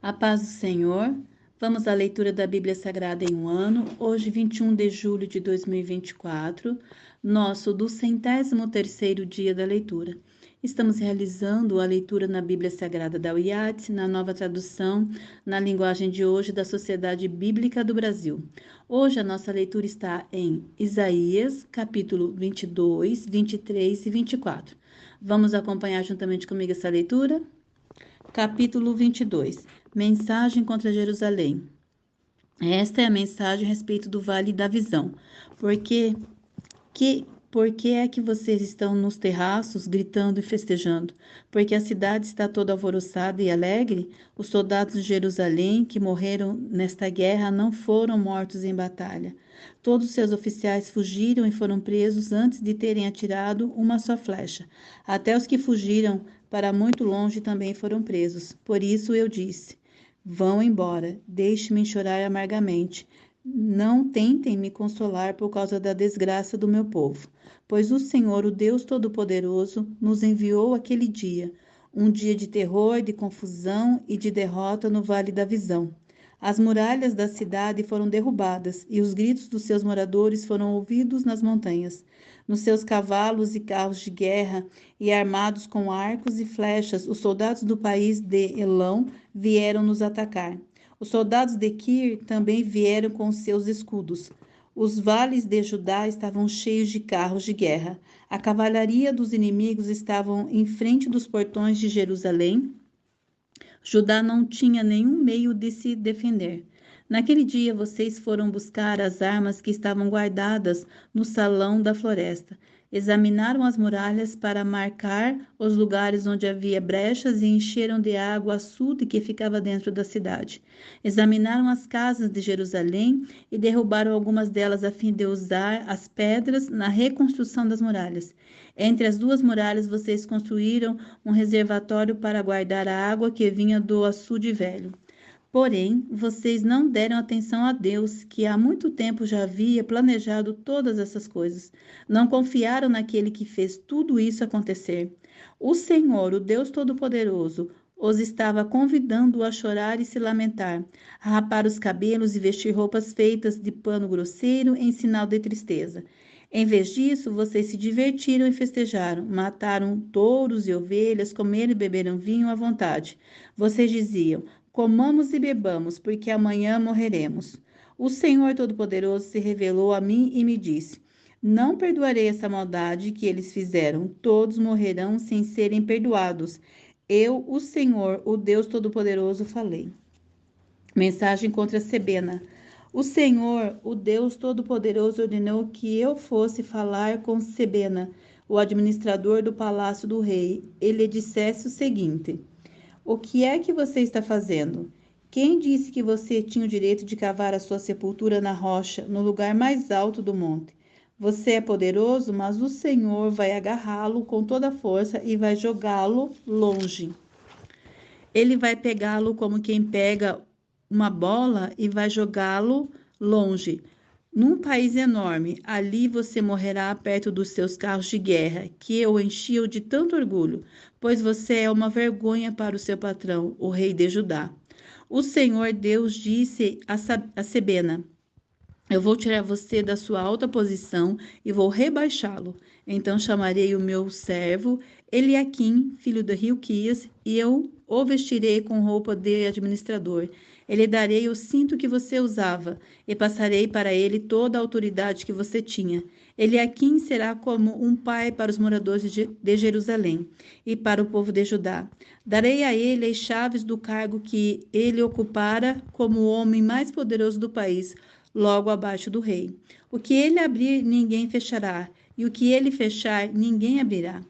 A paz do Senhor. Vamos à leitura da Bíblia Sagrada em um ano. Hoje, 21 de julho de 2024, nosso 203º dia da leitura. Estamos realizando a leitura na Bíblia Sagrada da UIAT, na nova tradução, na linguagem de hoje da Sociedade Bíblica do Brasil. Hoje a nossa leitura está em Isaías, capítulo 22, 23 e 24. Vamos acompanhar juntamente comigo essa leitura? Capítulo 22. Mensagem contra Jerusalém. Esta é a mensagem a respeito do Vale da Visão. Por que é que vocês estão nos terraços gritando e festejando? Porque a cidade está toda alvoroçada e alegre? Os soldados de Jerusalém que morreram nesta guerra não foram mortos em batalha. Todos seus oficiais fugiram e foram presos antes de terem atirado uma só flecha. Até os que fugiram para muito longe também foram presos. Por isso eu disse: vão embora, deixe-me chorar amargamente. Não tentem me consolar por causa da desgraça do meu povo, pois o Senhor, o Deus Todo-Poderoso, nos enviou aquele dia, um dia de terror, de confusão e de derrota no Vale da Visão. As muralhas da cidade foram derrubadas e os gritos dos seus moradores foram ouvidos nas montanhas. Nos seus cavalos e carros de guerra e armados com arcos e flechas, os soldados do país de Elão vieram nos atacar. Os soldados de Quir também vieram com seus escudos. Os vales de Judá estavam cheios de carros de guerra. A cavalaria dos inimigos estavam em frente dos portões de Jerusalém. Judá não tinha nenhum meio de se defender. Naquele dia vocês foram buscar as armas que estavam guardadas no salão da floresta. Examinaram as muralhas para marcar os lugares onde havia brechas e encheram de água o açude que ficava dentro da cidade. Examinaram as casas de Jerusalém e derrubaram algumas delas a fim de usar as pedras na reconstrução das muralhas. Entre as duas muralhas vocês construíram um reservatório para guardar a água que vinha do açude velho. Porém, vocês não deram atenção a Deus, que há muito tempo já havia planejado todas essas coisas. Não confiaram naquele que fez tudo isso acontecer. O Senhor, o Deus Todo-Poderoso, os estava convidando a chorar e se lamentar, a rapar os cabelos e vestir roupas feitas de pano grosseiro em sinal de tristeza. Em vez disso, vocês se divertiram e festejaram, mataram touros e ovelhas, comeram e beberam vinho à vontade. Vocês diziam: comamos e bebamos, porque amanhã morreremos. O Senhor Todo-Poderoso se revelou a mim e me disse: não perdoarei essa maldade que eles fizeram. Todos morrerão sem serem perdoados. Eu, o Senhor, o Deus Todo-Poderoso, falei. Mensagem contra Sebena. O Senhor, o Deus Todo-Poderoso, ordenou que eu fosse falar com Sebena, o administrador do palácio do rei. Ele lhe dissesse o seguinte: o que é que você está fazendo? Quem disse que você tinha o direito de cavar a sua sepultura na rocha, no lugar mais alto do monte? Você é poderoso, mas o Senhor vai agarrá-lo com toda a força e vai jogá-lo longe. Ele vai pegá-lo como quem pega uma bola e vai jogá-lo longe. Num país enorme, ali você morrerá perto dos seus carros de guerra, que eu enchiam de tanto orgulho, pois você é uma vergonha para o seu patrão, o rei de Judá. O Senhor Deus disse a Sebena: eu vou tirar você da sua alta posição e vou rebaixá-lo. Então chamarei o meu servo Eliaquim, filho de Hilquias, e eu o vestirei com roupa de administrador. Ele darei o cinto que você usava e passarei para ele toda a autoridade que você tinha. Eliaquim será como um pai para os moradores de Jerusalém e para o povo de Judá. Darei a ele as chaves do cargo que ele ocupara como o homem mais poderoso do país, logo abaixo do rei. O que ele abrir, ninguém fechará, e o que ele fechar, ninguém abrirá.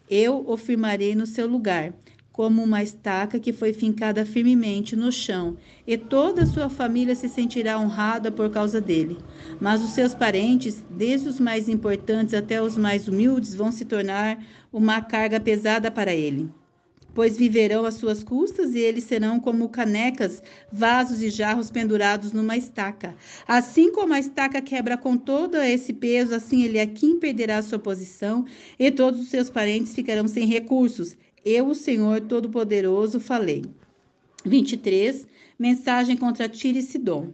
Eu o firmarei no seu lugar, como uma estaca que foi fincada firmemente no chão, e toda a sua família se sentirá honrada por causa dele. Mas os seus parentes, desde os mais importantes até os mais humildes, vão se tornar uma carga pesada para ele, pois viverão às suas custas e eles serão como canecas, vasos e jarros pendurados numa estaca. Assim como a estaca quebra com todo esse peso, assim Eliaquim perderá sua posição e todos os seus parentes ficarão sem recursos. Eu, o Senhor Todo-Poderoso, falei. 23, mensagem contra Tiro e Sidom.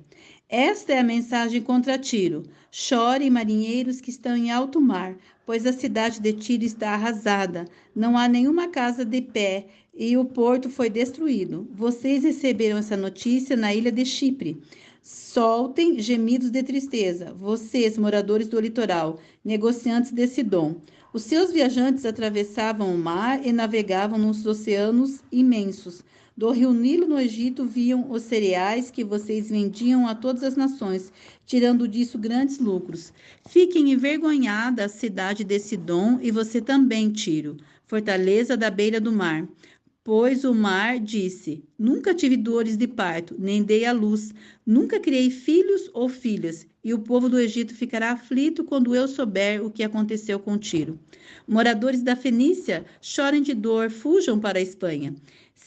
Esta é a mensagem contra Tiro. Chorem, marinheiros que estão em alto mar, pois a cidade de Tiro está arrasada. Não há nenhuma casa de pé e o porto foi destruído. Vocês receberam essa notícia na ilha de Chipre. Soltem gemidos de tristeza, vocês, moradores do litoral, negociantes de Sidom. Os seus viajantes atravessavam o mar e navegavam nos oceanos imensos. Do rio Nilo no Egito viam os cereais que vocês vendiam a todas as nações, tirando disso grandes lucros. Fiquem envergonhada a cidade de Sidom e você também, Tiro, fortaleza da beira do mar. Pois o mar disse: Nunca tive dores de parto, nem dei à luz, nunca criei filhos ou filhas, e o povo do Egito ficará aflito quando eu souber o que aconteceu com Tiro. Moradores da Fenícia, chorem de dor, fujam para a Espanha.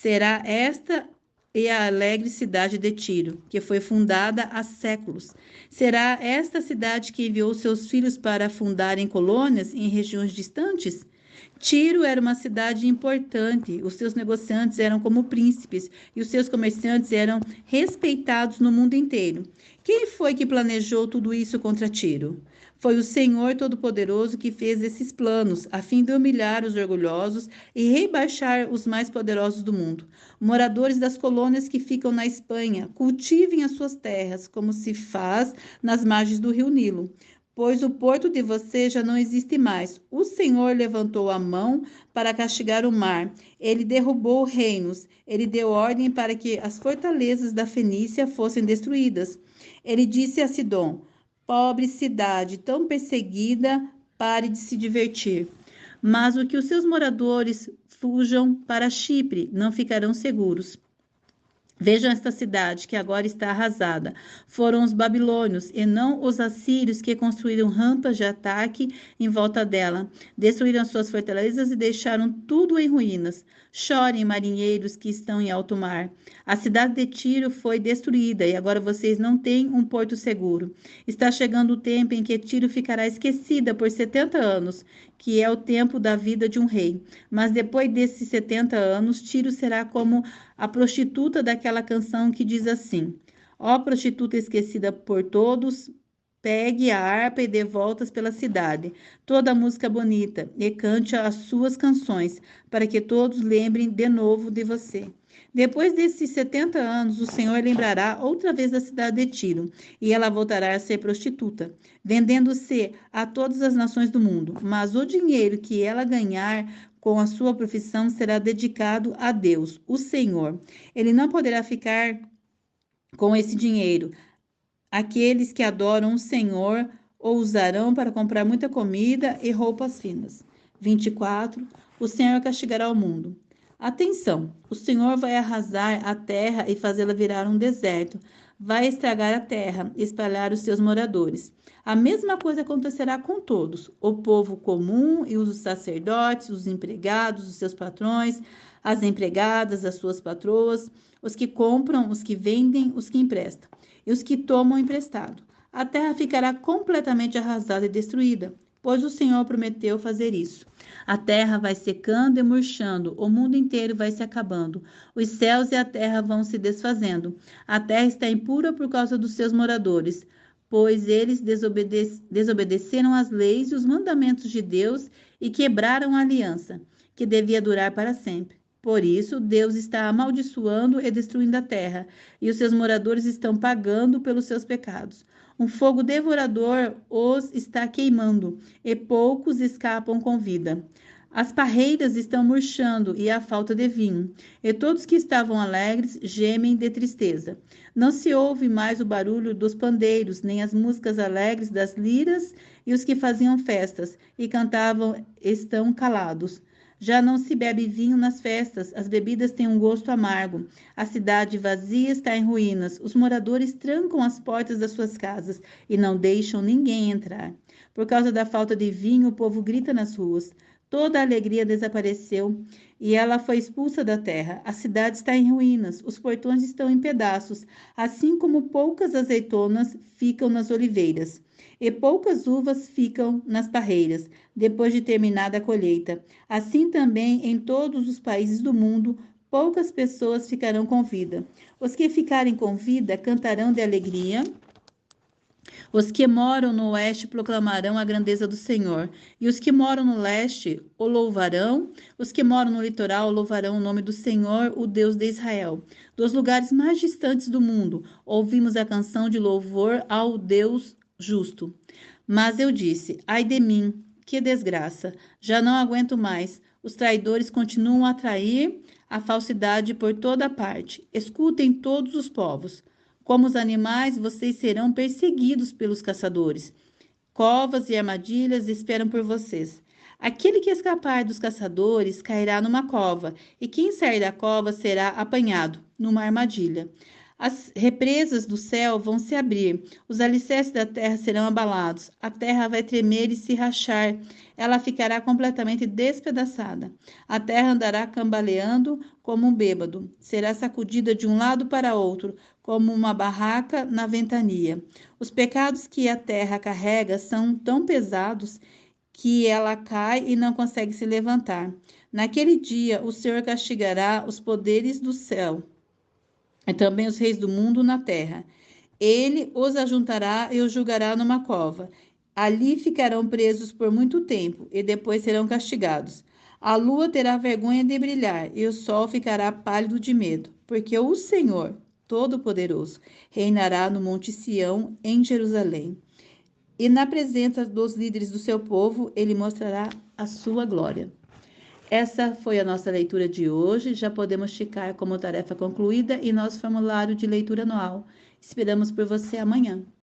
Será esta e a alegre cidade de Tiro, que foi fundada há séculos. Será esta cidade que enviou seus filhos para fundarem colônias em regiões distantes? Tiro era uma cidade importante, os seus negociantes eram como príncipes e os seus comerciantes eram respeitados no mundo inteiro. Quem foi que planejou tudo isso contra Tiro? Foi o Senhor Todo-Poderoso que fez esses planos, a fim de humilhar os orgulhosos e rebaixar os mais poderosos do mundo. Moradores das colônias que ficam na Espanha, cultivem as suas terras, como se faz nas margens do rio Nilo, pois o porto de vocês já não existe mais. O Senhor levantou a mão para castigar o mar. Ele derrubou reinos. Ele deu ordem para que as fortalezas da Fenícia fossem destruídas. Ele disse a Sidom: Pobre cidade, tão perseguida, pare de se divertir. Mas o que os seus moradores fujam para Chipre, não ficarão seguros. Vejam esta cidade, que agora está arrasada. Foram os babilônios e não os assírios que construíram rampas de ataque em volta dela. Destruíram suas fortalezas e deixaram tudo em ruínas. Chorem, marinheiros que estão em alto mar. A cidade de Tiro foi destruída e agora vocês não têm um porto seguro. Está chegando o tempo em que Tiro ficará esquecida por 70 anos, que é o tempo da vida de um rei. Mas depois desses 70 anos, Tiro será como a prostituta daquela canção que diz assim: Ó prostituta esquecida por todos, pegue a harpa e dê voltas pela cidade, toda a música bonita, e cante as suas canções, para que todos lembrem de novo de você. Depois desses 70 anos, o Senhor lembrará outra vez da cidade de Tiro, e ela voltará a ser prostituta, vendendo-se a todas as nações do mundo. Mas o dinheiro que ela ganhar com a sua profissão será dedicado a Deus, o Senhor. Ele não poderá ficar com esse dinheiro. Aqueles que adoram o Senhor o usarão para comprar muita comida e roupas finas. 24. O Senhor castigará o mundo. Atenção! O Senhor vai arrasar a terra e fazê-la virar um deserto. Vai estragar a terra e espalhar os seus moradores. A mesma coisa acontecerá com todos: o povo comum e os sacerdotes, os empregados, os seus patrões, as empregadas, as suas patroas, os que compram, os que vendem, os que emprestam e os que tomam emprestado. A terra ficará completamente arrasada e destruída, pois o Senhor prometeu fazer isso. A terra vai secando e murchando, o mundo inteiro vai se acabando, os céus e a terra vão se desfazendo. A terra está impura por causa dos seus moradores, pois eles desobedeceram as leis e os mandamentos de Deus e quebraram a aliança, que devia durar para sempre. Por isso, Deus está amaldiçoando e destruindo a terra, e os seus moradores estão pagando pelos seus pecados. Um fogo devorador os está queimando, e poucos escapam com vida. As parreiras estão murchando e há falta de vinho, e todos que estavam alegres gemem de tristeza. Não se ouve mais o barulho dos pandeiros, nem as músicas alegres das liras, e os que faziam festas e cantavam estão calados. Já não se bebe vinho nas festas, as bebidas têm um gosto amargo. A cidade vazia está em ruínas, os moradores trancam as portas das suas casas e não deixam ninguém entrar. Por causa da falta de vinho, o povo grita nas ruas. Toda a alegria desapareceu e ela foi expulsa da terra. A cidade está em ruínas, os portões estão em pedaços, assim como poucas azeitonas ficam nas oliveiras e poucas uvas ficam nas parreiras, depois de terminada a colheita. Assim também em todos os países do mundo, poucas pessoas ficarão com vida. Os que ficarem com vida cantarão de alegria. Os que moram no oeste proclamarão a grandeza do Senhor, e os que moram no leste o louvarão. Os que moram no litoral louvarão o nome do Senhor, o Deus de Israel. Dos lugares mais distantes do mundo, ouvimos a canção de louvor ao Deus justo. Mas eu disse: ai de mim, que desgraça! Já não aguento mais. Os traidores continuam a trair a falsidade por toda parte. Escutem todos os povos. Como os animais, vocês serão perseguidos pelos caçadores. Covas e armadilhas esperam por vocês. Aquele que escapar dos caçadores cairá numa cova, e quem sair da cova será apanhado numa armadilha. As represas do céu vão se abrir, os alicerces da terra serão abalados, a terra vai tremer e se rachar, ela ficará completamente despedaçada. A terra andará cambaleando como um bêbado, será sacudida de um lado para outro, como uma barraca na ventania. Os pecados que a terra carrega são tão pesados que ela cai e não consegue se levantar. Naquele dia, o Senhor castigará os poderes do céu e também os reis do mundo na terra. Ele os ajuntará e os julgará numa cova. Ali ficarão presos por muito tempo e depois serão castigados. A lua terá vergonha de brilhar e o sol ficará pálido de medo, porque o Senhor Todo-Poderoso reinará no Monte Sião, em Jerusalém. E na presença dos líderes do seu povo, ele mostrará a sua glória. Essa foi a nossa leitura de hoje. Já podemos ficar como tarefa concluída e nosso formulário de leitura anual. Esperamos por você amanhã.